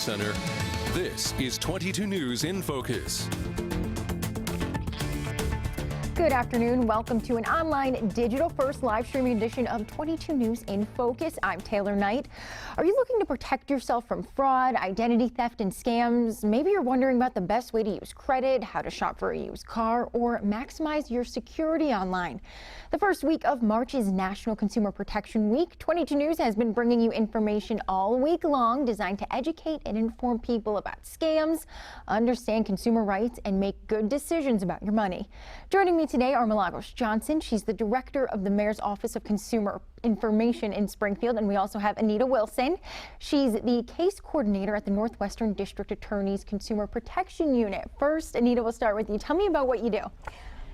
Center. This is 22 News in Focus. Good afternoon. Welcome to an online digital-first live streaming edition of 22 News in Focus. I'm Taylor Knight. Are you looking to protect yourself from fraud, identity theft, and scams? Maybe you're wondering about the best way to use credit, how to shop for a used car, or maximize your security online. The first week of March is National Consumer Protection Week. 22 News has been bringing you information all week long designed to educate and inform people about scams, understand consumer rights, and make good decisions about your money. Joining me today are Milagros Johnson. She's the director of the Mayor's Office of Consumer Information in Springfield, and we also have Anita Wilson. She's the case coordinator at the Northwestern District Attorney's Consumer Protection Unit. First, Anita, we'll start with you. Tell me about what you do.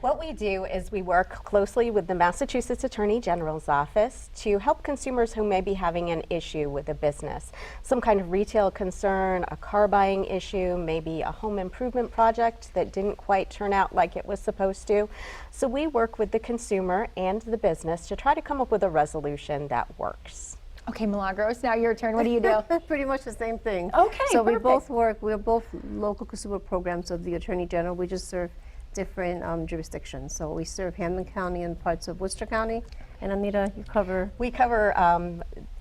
What we do is we work closely with the Massachusetts Attorney General's office to help consumers who may be having an issue with a business. Some kind of retail concern, a car buying issue, maybe a home improvement project that didn't quite turn out like it was supposed to. So we work with the consumer and the business to try to come up with a resolution that works. Okay, Milagros, now your turn. What do you do? Pretty much the same thing. Okay, so perfect. we're both local consumer programs of the Attorney General. We just serve different jurisdictions. So we serve Hamilton County and parts of Worcester County. And Anita, you cover? We cover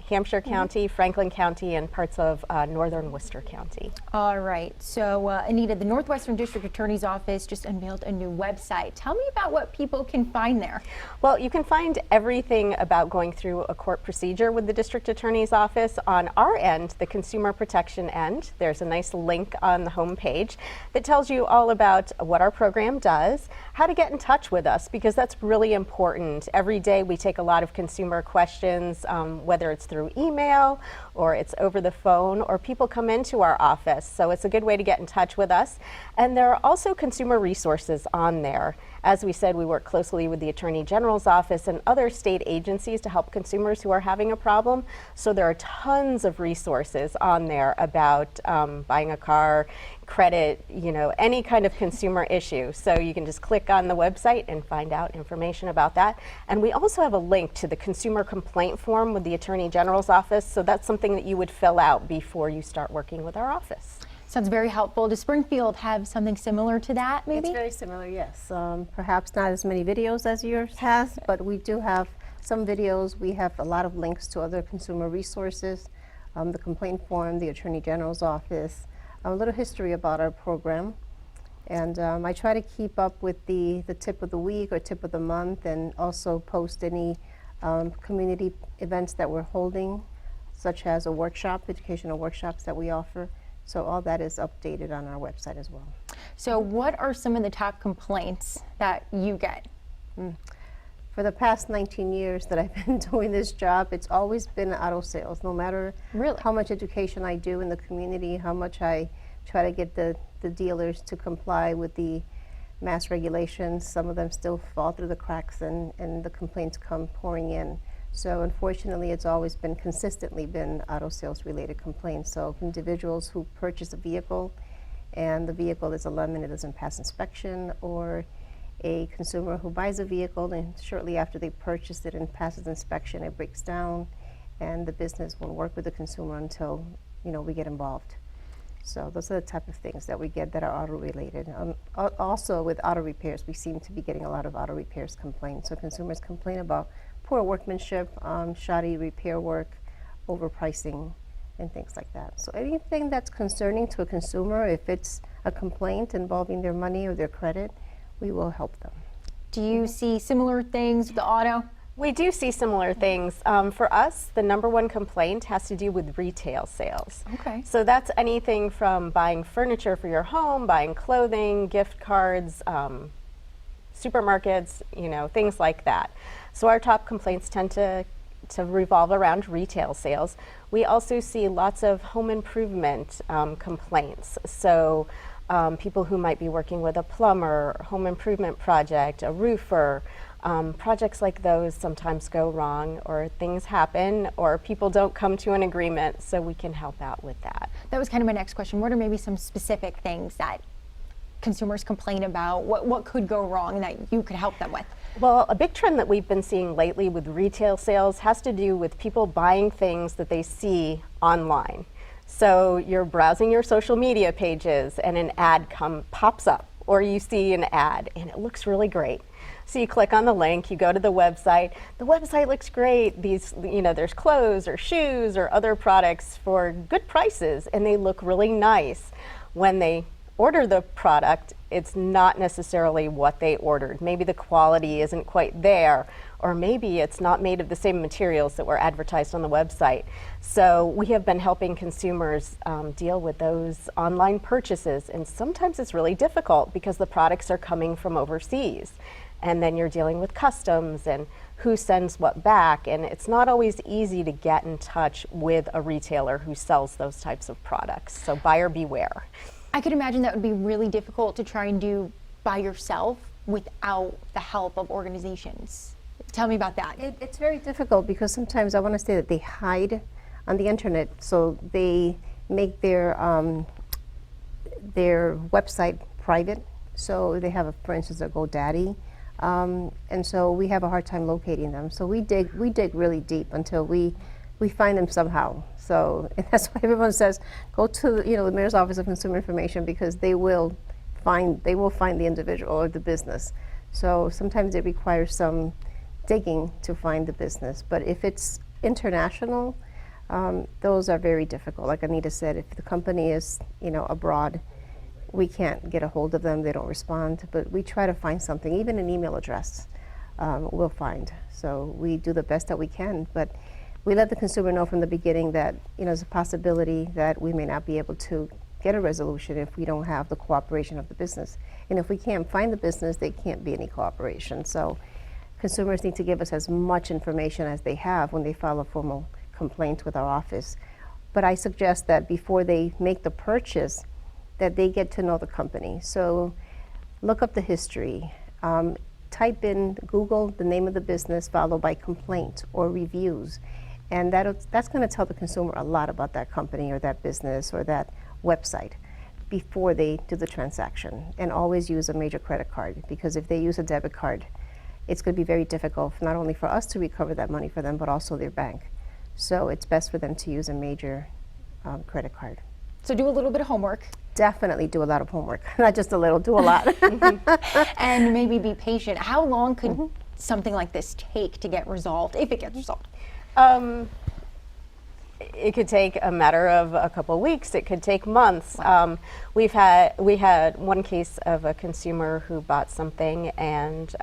Hampshire County, Franklin County, and parts of northern Worcester County. All right. So, Anita, the Northwestern District Attorney's Office just unveiled a new website. Tell me about what people can find there. Well, you can find everything about going through a court procedure with the District Attorney's Office. On our end, the consumer protection end, there's a nice link on the home page that tells you all about what our program does, how to get in touch with us, because that's really important. Every day we take a lot of consumer questions, whether it's through email or it's over the phone, or people come into our office. So it's a good way to get in touch with us. And there are also consumer resources on there. As we said, we work closely with the Attorney General's office and other state agencies to help consumers who are having a problem. So there are tons of resources on there about buying a car, credit, you know, any kind of consumer issue. So you can just click on the website and find out information about that. And we also have a link to the consumer complaint form with the Attorney General's office. So that's something that you would fill out before you start working with our office. Sounds very helpful. Does Springfield have something similar to that, maybe? It's very similar, yes. Perhaps not as many videos as yours has, but we do have some videos. We have a lot of links to other consumer resources, the complaint form, the Attorney General's office, a little history about our program. And I try to keep up with the tip of the week or tip of the month, and also post any community events that we're holding, such as a workshop, educational workshops that we offer. So all that is updated on our website as well. So what are some of the top complaints that you get? For the past 19 years that I've been doing this job, it's always been auto sales. No matter how much education I do in the community, how much I try to get the dealers to comply with the mass regulations, some of them still fall through the cracks, and the complaints come pouring in. So unfortunately, it's always been consistently been auto sales related complaints. So individuals who purchase a vehicle and the vehicle is a lemon, it doesn't pass inspection, or a consumer who buys a vehicle and shortly after they purchase it and passes inspection, it breaks down, and the business won't work with the consumer until, you know, we get involved. So those are the type of things that we get that are auto related. Also with auto repairs, we seem to be getting a lot of auto repairs complaints. So consumers complain about poor workmanship, shoddy repair work, overpricing, and things like that. So anything that's concerning to a consumer, if it's a complaint involving their money or their credit, we will help them. Do you see similar things with the auto? We do see similar things. For us, the #1 complaint has to do with retail sales. Okay. So that's anything from buying furniture for your home, buying clothing, gift cards, supermarkets, you know, things like that. So our top complaints tend to revolve around retail sales. We also see lots of home improvement complaints. So people who might be working with a plumber, home improvement project, a roofer, projects like those sometimes go wrong, or things happen, or people don't come to an agreement, so we can help out with that. That was kind of my next question. What are maybe some specific things that consumers complain about? What could go wrong that you could help them with? Well, a big trend that we've been seeing lately with retail sales has to do with people buying things that they see online. So you're browsing your social media pages and an ad pops up, or you see an ad and it looks really great. So you click on the link, you go to the website. The website looks great. There's clothes or shoes or other products for good prices, and they look really nice. When they order the product, it's not necessarily what they ordered. Maybe the quality isn't quite there, or maybe it's not made of the same materials that were advertised on the website. So we have been helping consumers deal with those online purchases, and sometimes it's really difficult because the products are coming from overseas. And then you're dealing with customs and who sends what back, and it's not always easy to get in touch with a retailer who sells those types of products. So buyer beware. I could imagine that would be really difficult to try and do by yourself without the help of organizations. Tell me about that. It's very difficult because sometimes I want to say that they hide on the internet, so they make their website private. So they have, for instance, a GoDaddy. And so we have a hard time locating them. So we dig really deep until we find them somehow. So and that's why everyone says go to the Mayor's Office of Consumer Information, because they will find the individual or the business. So sometimes it requires some digging to find the business. But if it's international, those are very difficult. Like Anita said, if the company is abroad, we can't get a hold of them, they don't respond, but we try to find something, even an email address we'll find. So we do the best that we can, but we let the consumer know from the beginning that there's a possibility that we may not be able to get a resolution if we don't have the cooperation of the business. And if we can't find the business, there can't be any cooperation. So consumers need to give us as much information as they have when they file a formal complaint with our office. But I suggest that before they make the purchase, that they get to know the company. So look up the history. Type in Google the name of the business followed by complaint or reviews. And that's going to tell the consumer a lot about that company or that business or that website before they do the transaction. And always use a major credit card, because if they use a debit card, it's going to be very difficult not only for us to recover that money for them, but also their bank. So it's best for them to use a major credit card. So do a little bit of homework. Definitely do a lot of homework, not just a little, do a lot. And maybe be patient. How long could something like this take to get resolved, if it gets resolved? It could take a matter of a couple of weeks. It could take months. Wow. We had one case of a consumer who bought something, and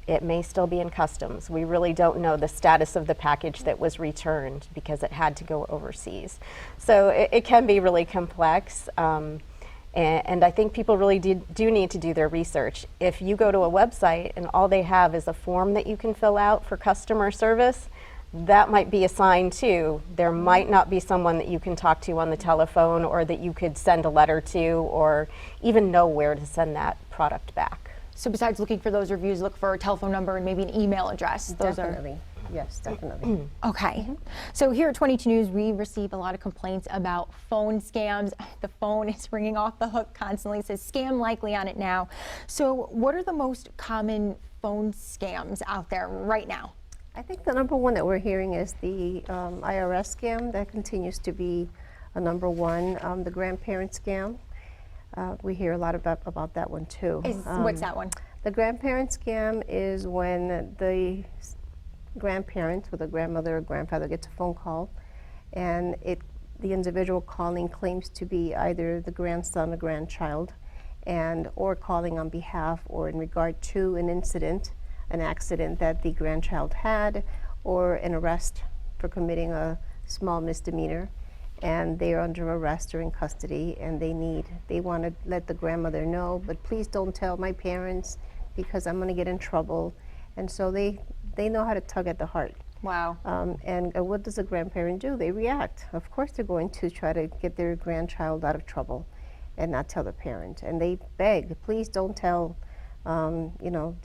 it may still be in customs. We really don't know the status of the package that was returned because it had to go overseas. So it can be really complex. And I think people really do need to do their research. If you go to a website and all they have is a form that you can fill out for customer service, that might be a sign too. There might not be someone that you can talk to on the telephone, or that you could send a letter to, or even know where to send that product back. So besides looking for those reviews, look for a telephone number and maybe an email address. Definitely. Yes, definitely. Okay. So here at 22 News, we receive a lot of complaints about phone scams. The phone is ringing off the hook constantly. It says scam likely on it now. So what are the most common phone scams out there right now? I think the number one that we're hearing is the IRS scam. That continues to be a number one. The grandparent scam. We hear a lot about that one too. What's that one? The grandparent scam is when the grandparent, with a grandmother or grandfather, gets a phone call, and the individual calling claims to be either the grandson or grandchild, or calling on behalf or in regard to an incident, an accident that the grandchild had, or an arrest for committing a small misdemeanor. And they are under arrest or in custody, and they want to let the grandmother know, but please don't tell my parents because I'm going to get in trouble. And so they know how to tug at the heart. Wow. And what does a grandparent do? They react. Of course they're going to try to get their grandchild out of trouble and not tell the parent. And they beg, please don't tell,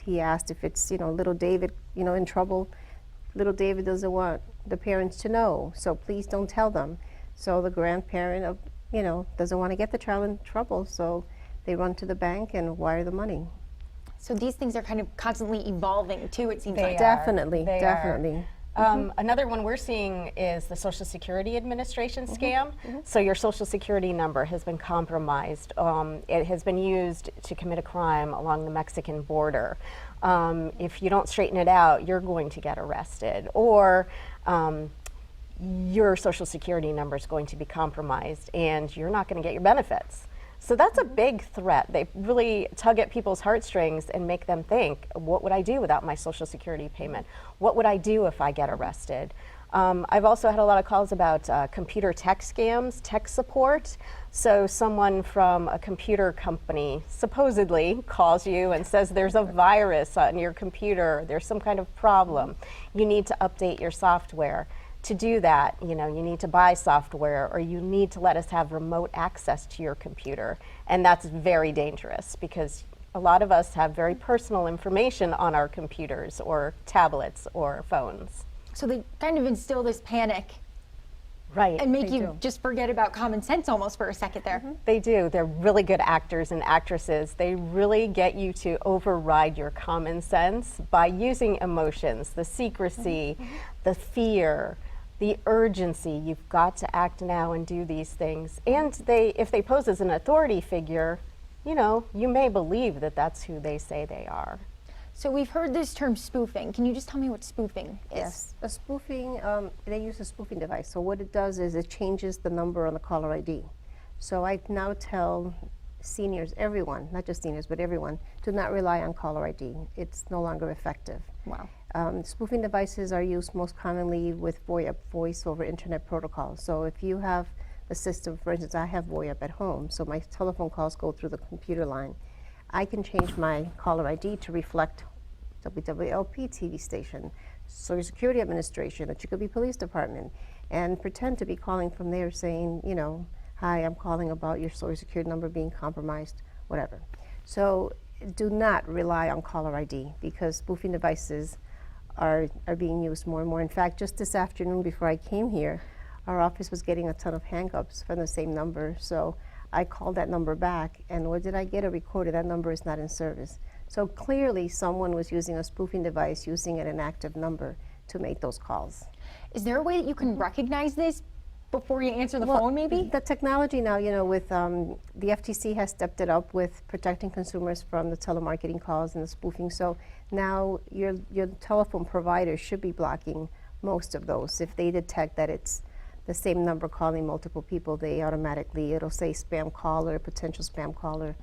he asked if it's, little David, in trouble. Little David doesn't want the parents to know, so please don't tell them. So the grandparent, doesn't want to get the child in trouble, so they run to the bank and wire the money. So these things are kind of constantly evolving too, it seems like. Definitely. Another one we're seeing is the Social Security Administration scam. So your Social Security number has been compromised. It has been used to commit a crime along the Mexican border. If you don't straighten it out, you're going to get arrested. Or your Social Security number is going to be compromised and you're not going to get your benefits. So that's a big threat. They really tug at people's heartstrings and make them think, what would I do without my Social Security payment? What would I do if I get arrested? I've also had a lot of calls about computer tech scams, tech support. So someone from a computer company supposedly calls you and says there's a virus on your computer, there's some kind of problem. You need to update your software. To do that, you need to buy software, or you need to let us have remote access to your computer. And that's very dangerous because a lot of us have very personal information on our computers or tablets or phones. So they kind of instill this panic. Right. And make you just forget about common sense almost for a second there. They do. They're really good actors and actresses. They really get you to override your common sense by using emotions, the secrecy, the fear, the urgency. You've got to act now and do these things. And if they pose as an authority figure, you may believe that that's who they say they are. So we've heard this term spoofing. Can you just tell me what spoofing is? Yes, a spoofing, they use a spoofing device. So what it does is it changes the number on the caller ID. So I now tell seniors, everyone, not just seniors, but everyone, do not rely on caller ID. It's no longer effective. Wow. Spoofing devices are used most commonly with VoIP, voice over internet protocol. So if you have a system, for instance, I have VoIP at home, so my telephone calls go through the computer line. I can change my caller ID to reflect wwlp TV station, Social Security Administration, the Chicopee Police Department, and pretend to be calling from there saying, hi, I'm calling about your Social Security number being compromised, whatever. So do not rely on caller ID because spoofing devices are being used more and more. In fact, just this afternoon before I came here, our office was getting a ton of hang-ups from the same number. So I called that number back, and what did I get? A recorder. That number is not in service. So clearly someone was using a spoofing device, using an inactive number to make those calls. Is there a way that you can recognize this before you answer the phone, maybe? The technology now, with the FTC has stepped it up with protecting consumers from the telemarketing calls and the spoofing. So now your telephone provider should be blocking most of those. If they detect that it's the same number calling multiple people, it'll say spam caller, potential spam caller.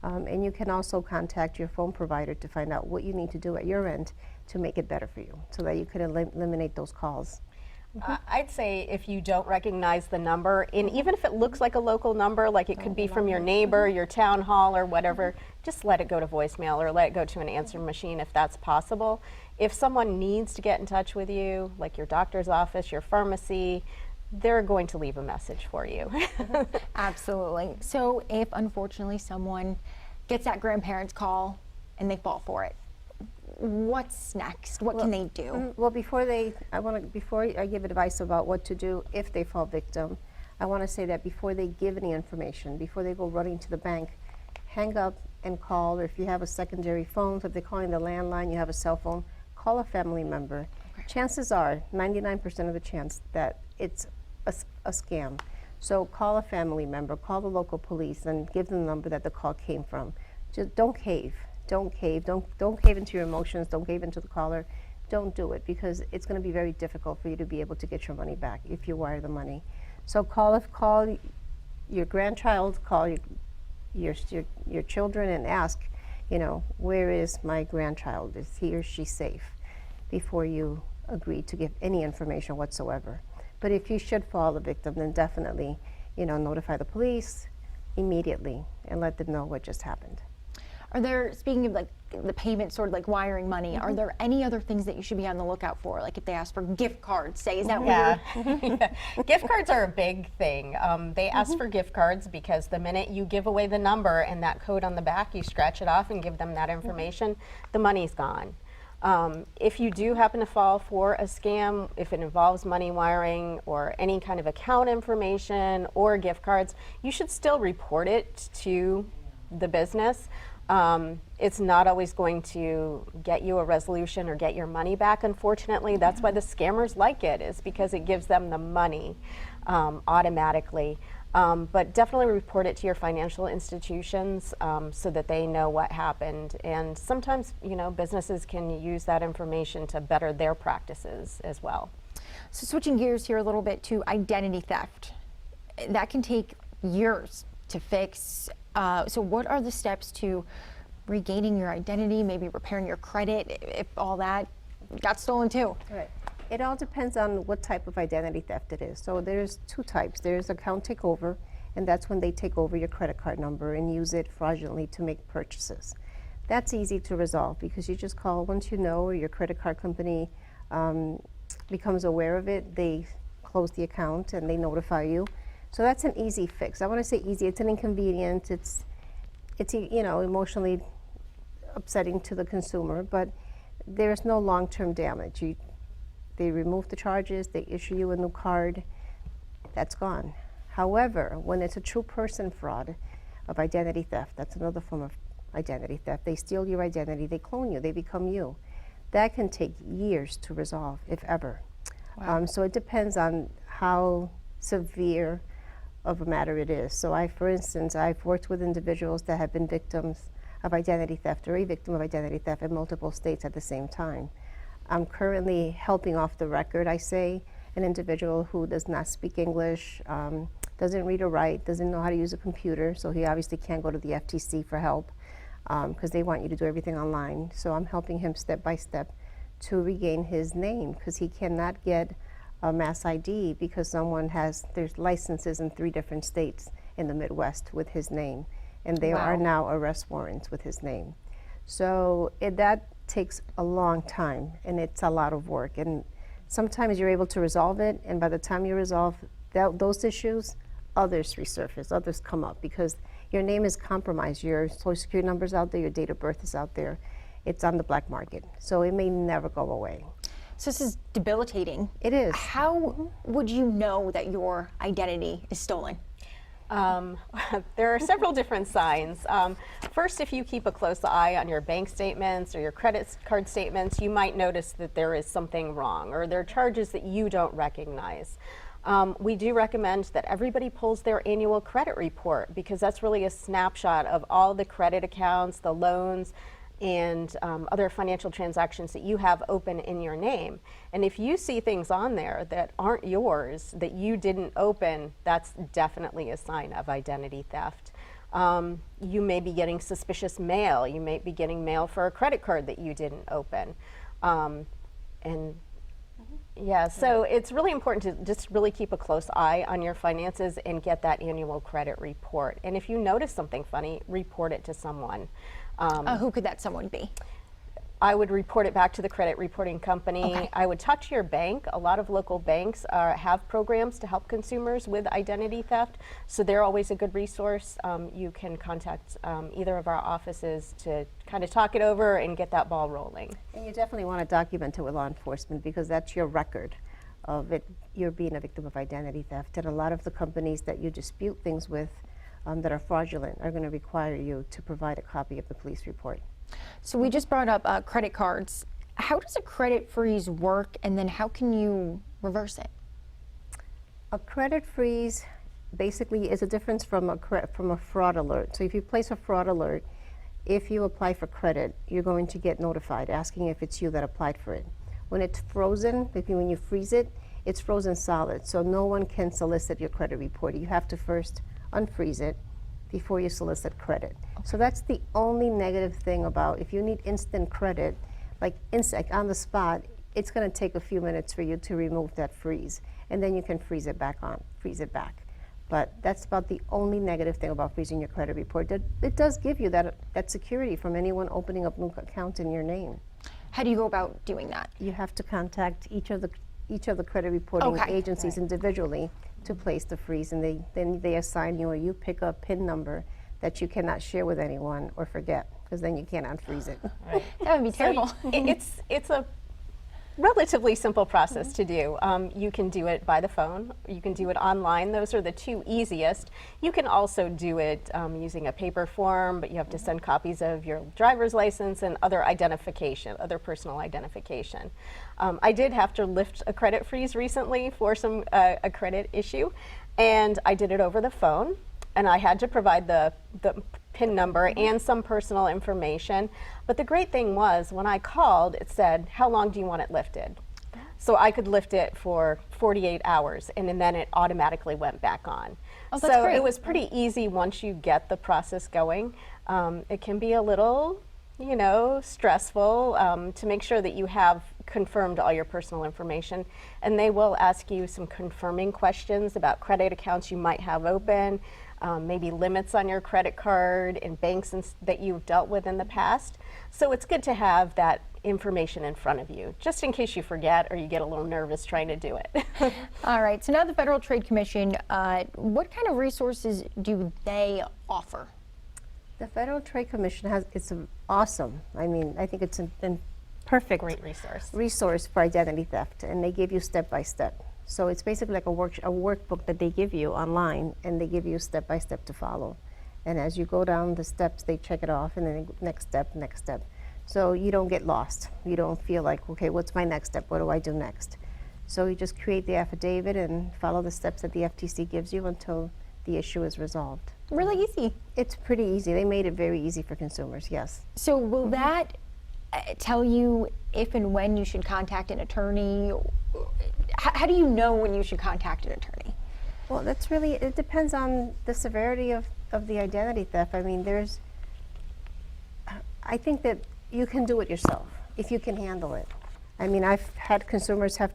And you can also contact your phone provider to find out what you need to do at your end to make it better for you so that you can eliminate those calls. I'd say if you don't recognize the number, and even if it looks like a local number, like it could be from your neighbor, your town hall or whatever, just let it go to voicemail or let it go to an answering machine if that's possible. If someone needs to get in touch with you, like your doctor's office, your pharmacy, they're going to leave a message for you. Absolutely. So if unfortunately someone gets that grandparent's call and they fall for it, what's next? What can they do? Well, before I give advice about what to do if they fall victim, I want to say that before they give any information, before they go running to the bank, hang up and call, or if you have a secondary phone, so if they're calling the landline, you have a cell phone, call a family member. Okay. Chances are, 99% of the chance that it's a scam. So call a family member, call the local police, and give them the number that the call came from. Just don't cave. Don't cave. Don't cave into your emotions. Don't cave into the caller. Don't do it because it's going to be very difficult for you to be able to get your money back if you wire the money. So call your grandchild, call your children, and ask, where is my grandchild? Is he or she safe? Before you agree to give any information whatsoever. But if you should fall a victim, then definitely, notify the police immediately and let them know what just happened. Are there, speaking of like the payment, sort of like wiring money, are there any other things that you should be on the lookout for? Like if they ask for gift cards, say, is that yeah. Gift cards are a big thing. They ask for gift cards because the minute you give away the number and that code on the back, you scratch it off and give them that information, the money's gone. If you do happen to fall for a scam, if it involves money wiring or any kind of account information or gift cards, you should still report it to the business. It's not always going to get you a resolution or get your money back, unfortunately. That's why the scammers like it, is because it gives them the money automatically. But definitely report it to your financial institutions so that they know what happened. And sometimes, you know, businesses can use that information to better their practices as well. So switching gears here a little bit to identity theft. That can take years to fix. So what are the steps to regaining your identity, maybe repairing your credit if all that got stolen too? Right. It all depends on what type of identity theft it is. So there's two types. There's account takeover, and that's when they take over your credit card number and use it fraudulently to make purchases. That's easy to resolve because you just call once you know, or your credit card company becomes aware of it, they close the account and they notify you. So that's an easy fix. I want to say easy. It's an inconvenience. It's you know, emotionally upsetting to the consumer, but there's no long-term damage. They remove the charges, they issue you a new card, that's gone. However, when it's a true person fraud of identity theft, that's another form of identity theft. They steal your identity, they clone you, they become you. That can take years to resolve, if ever. Wow. So it depends on how severe of a matter it is. So for instance, I've worked with individuals that have been victims of identity theft or a victim of identity theft in multiple states at the same time. I'm currently helping off the record, I say, an individual who does not speak English, doesn't read or write, doesn't know how to use a computer, so he obviously can't go to the FTC for help because they want you to do everything online. So I'm helping him step by step to regain his name because he cannot get a mass ID because there's licenses in 3 different states in the Midwest with his name, and there are now arrest warrants with his name. So that takes a long time, and it's a lot of work. And sometimes you're able to resolve it, and by the time you resolve those issues, others resurface, others come up because your name is compromised. Your social security number's out there, your date of birth is out there. It's on the black market, so it may never go away. So this is debilitating. It is. How would you know that your identity is stolen? There are several different signs. First, if you keep a close eye on your bank statements or your credit card statements, you might notice that there is something wrong or there are charges that you don't recognize. We do recommend that everybody pulls their annual credit report because that's really a snapshot of all the credit accounts, the loans, and other financial transactions that you have open in your name. And if you see things on there that aren't yours, that you didn't open, that's definitely a sign of identity theft. You may be getting suspicious mail. You may be getting mail for a credit card that you didn't open. Yeah, so it's really important to just really keep a close eye on your finances and get that annual credit report. And if you notice something funny, report it to someone. Who could that someone be? I would report it back to the credit reporting company. Okay. I would talk to your bank. A lot of local banks have programs to help consumers with identity theft, so they're always a good resource. You can contact either of our offices to kind of talk it over and get that ball rolling. And you definitely want to document it with law enforcement because that's your record of it. You're being a victim of identity theft, and a lot of the companies that you dispute things with that are fraudulent are going to require you to provide a copy of the police report. So we just brought up credit cards. How does a credit freeze work, and then how can you reverse it? A credit freeze basically is a difference from a fraud alert. So if you place a fraud alert, if you apply for credit, you're going to get notified asking if it's you that applied for it. When it's frozen, when you freeze it, it's frozen solid, so no one can solicit your credit report. You have to first unfreeze it before you solicit credit. Okay. So that's the only negative thing about if you need instant credit, like on the spot, it's going to take a few minutes for you to remove that freeze, and then you can freeze it back. But that's about the only negative thing about freezing your credit report. It does give you that security from anyone opening up new accounts in your name. How do you go about doing that? You have to contact each of the credit reporting agencies individually to place the freeze, and then they assign you, or you pick a PIN number that you cannot share with anyone or forget, because then you can't unfreeze it. Right. That would be terrible. So it's relatively simple process to do. You can do it by the phone, you can do it online. Those are the two easiest. You can also do it using a paper form, but you have to send copies of your driver's license and other identification, other personal identification. I did have to lift a credit freeze recently for a credit issue, and I did it over the phone, and I had to provide the PIN number and some personal information. But the great thing was, when I called, it said, how long do you want it lifted? So I could lift it for 48 hours, and then it automatically went back on. Oh, that's so great. it was pretty easy once you get the process going. It can be a little, you know, stressful to make sure that you have confirmed all your personal information, and they will ask you some confirming questions about credit accounts you might have open, maybe limits on your credit card and banks that you've dealt with in the past. So it's good to have that information in front of you, just in case you forget or you get a little nervous trying to do it. All right, so now the Federal Trade Commission, what kind of resources do they offer? The Federal Trade Commission it's awesome. I mean, I think it's a perfect Great resource for identity theft, and they give you step by step. So it's basically like a workbook that they give you online, and they give you step by step to follow. And as you go down the steps, they check it off, and then next step, next step. So you don't get lost. You don't feel like, okay, what's my next step? What do I do next? So you just create the affidavit and follow the steps that the FTC gives you until the issue is resolved. Really easy. It's pretty easy. They made it very easy for consumers, yes. So will that tell you if and when you should contact an attorney? How do you know when you should contact an attorney? Well, it depends on the severity of the identity theft. I mean, I think that you can do it yourself if you can handle it. I mean, I've had consumers have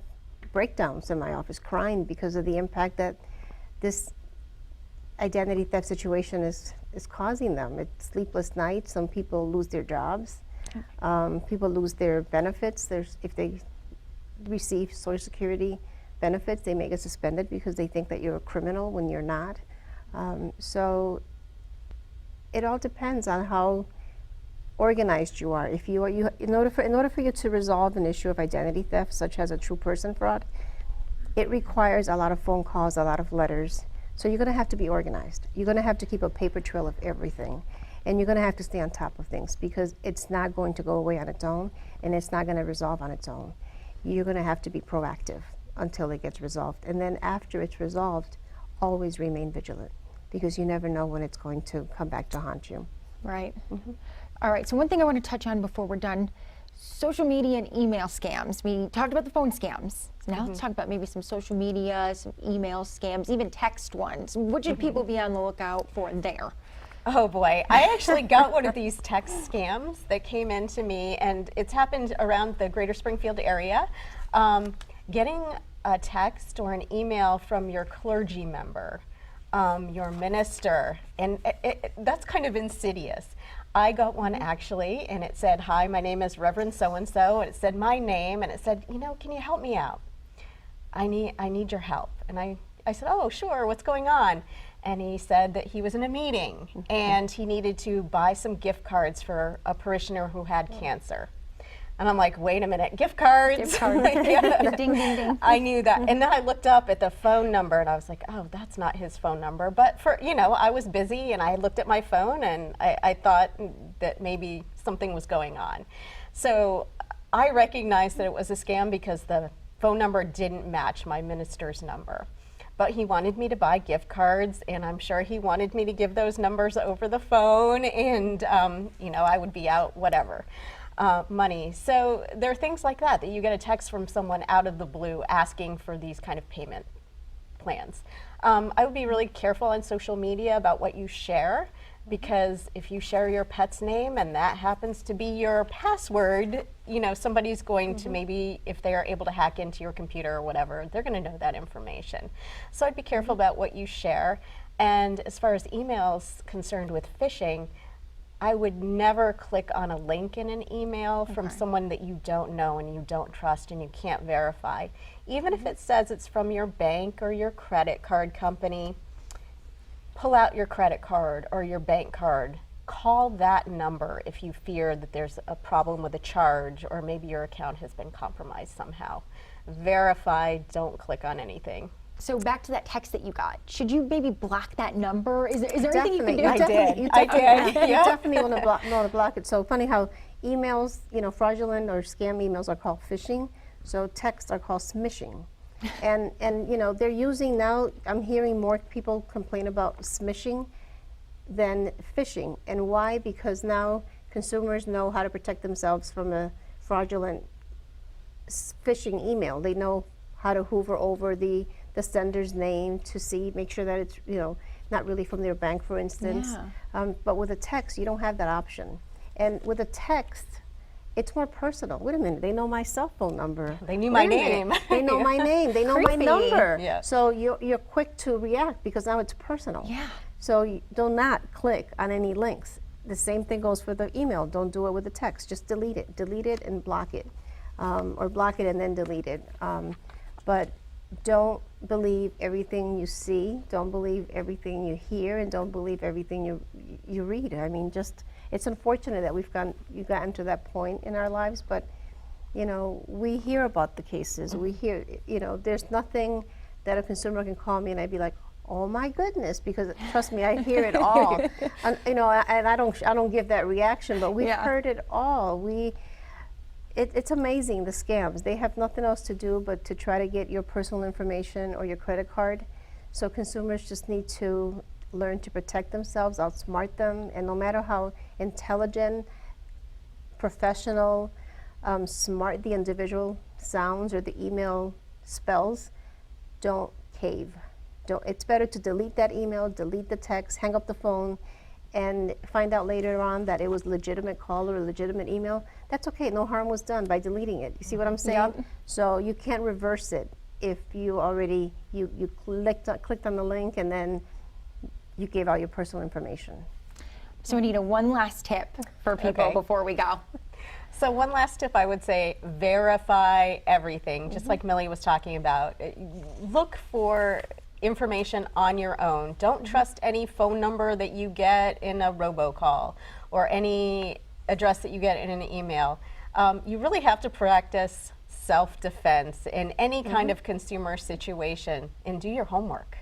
breakdowns in my office crying because of the impact that this identity theft situation is causing them. It's sleepless nights. Some people lose their jobs. People lose their benefits. If they receive Social Security benefits, they may get suspended because they think that you're a criminal when you're not. So it all depends on how organized you are. If in order for you to resolve an issue of identity theft, such as a true person fraud, it requires a lot of phone calls, a lot of letters. So you're going to have to be organized. You're going to have to keep a paper trail of everything. And you're going to have to stay on top of things because it's not going to go away on its own, and it's not going to resolve on its own. You're going to have to be proactive until it gets resolved. And then after it's resolved, always remain vigilant because you never know when it's going to come back to haunt you. Right. All right, so one thing I want to touch on before we're done, social media and email scams. We talked about the phone scams. So now let's talk about maybe some social media, some email scams, even text ones. What should people be on the lookout for there? Oh boy, I actually got one of these text scams that came into me, and it's happened around the greater Springfield area. Getting a text or an email from your clergy member, your minister, and that's kind of insidious. I got one actually, and it said, hi, my name is Reverend so-and-so, and it said my name, and it said, you know, can you help me out? I need your help. And I said, oh, sure, what's going on? And he said that he was in a meeting and he needed to buy some gift cards for a parishioner who had cancer. And I'm like, wait a minute, gift cards? Gift cards. Yeah. Ding, ding, ding. I knew that. And then I looked up at the phone number and I was like, oh, that's not his phone number. But I was busy and I looked at my phone and I thought that maybe something was going on. So I recognized that it was a scam because the phone number didn't match my minister's number. But he wanted me to buy gift cards, and I'm sure he wanted me to give those numbers over the phone, and I would be out whatever money. So there are things like that you get a text from someone out of the blue asking for these kind of payment plans. I would be really careful on social media about what you share, because if you share your pet's name and that happens to be your password, somebody's going to maybe, if they are able to hack into your computer or whatever, they're going to know that information. So I'd be careful about what you share. And as far as emails concerned with phishing, I would never click on a link in an email from someone that you don't know and you don't trust and you can't verify. Even if it says it's from your bank or your credit card company, pull out your credit card or your bank card. call that number if you fear that there's a problem with a charge or maybe your account has been compromised somehow. Verify, don't click on anything. So back to that text that you got, should you maybe block that number? Is there anything you can do? I did. You Yeah. definitely want to block it. So funny how emails, fraudulent or scam emails are called phishing. So texts are called smishing. And they're using now, I'm hearing more people complain about smishing than phishing. And why? Because now consumers know how to protect themselves from a fraudulent phishing email. They know how to hoover over the sender's name to make sure that it's not really from their bank, for instance. Yeah. But with a text, you don't have that option. And with a text, it's more personal. Wait a minute, they know my cell phone number. They knew my name. They know my name. They know my Creepy. number. Yeah. So you're quick to react because now it's personal. Yeah. So you do not click on any links. The same thing goes for the email. Don't do it with the text. Just delete it. Delete it and block it. Or block it and then delete it. But don't believe everything you see. Don't believe everything you hear, and don't believe everything you read. I mean, it's unfortunate that you've gotten to that point in our lives, but we hear about the cases. We hear, there's nothing that a consumer can call me and I'd be like, oh my goodness, because trust me, I hear it all. And, and I don't give that reaction, but we've heard it all. It's amazing, the scams. They have nothing else to do but to try to get your personal information or your credit card. So consumers just need to learn to protect themselves, outsmart them, and no matter how intelligent, professional, smart the individual sounds or the email spells, don't cave. It's better to delete that email, delete the text, hang up the phone, and find out later on that it was a legitimate call or a legitimate email. That's okay, no harm was done by deleting it. You see what I'm saying? Yep. So you can't reverse it if you already, you clicked on the link and then you gave out your personal information. So Anita, one last tip for people before we go. So one last tip I would say, verify everything, just like Millie was talking about. Look for information on your own. Don't trust any phone number that you get in a robocall or any address that you get in an email. You really have to practice self-defense in any kind of consumer situation and do your homework.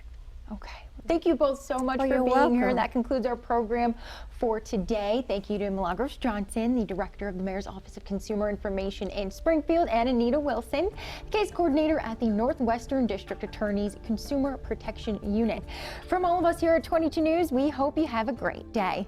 Okay. Thank you both so much for you're being here. welcome. That concludes our program for today. Thank you to Milagros Johnson, the Director of the Mayor's Office of Consumer Information in Springfield, and Anita Wilson, the Case Coordinator at the Northwestern District Attorney's Consumer Protection Unit. From all of us here at 22 News, we hope you have a great day.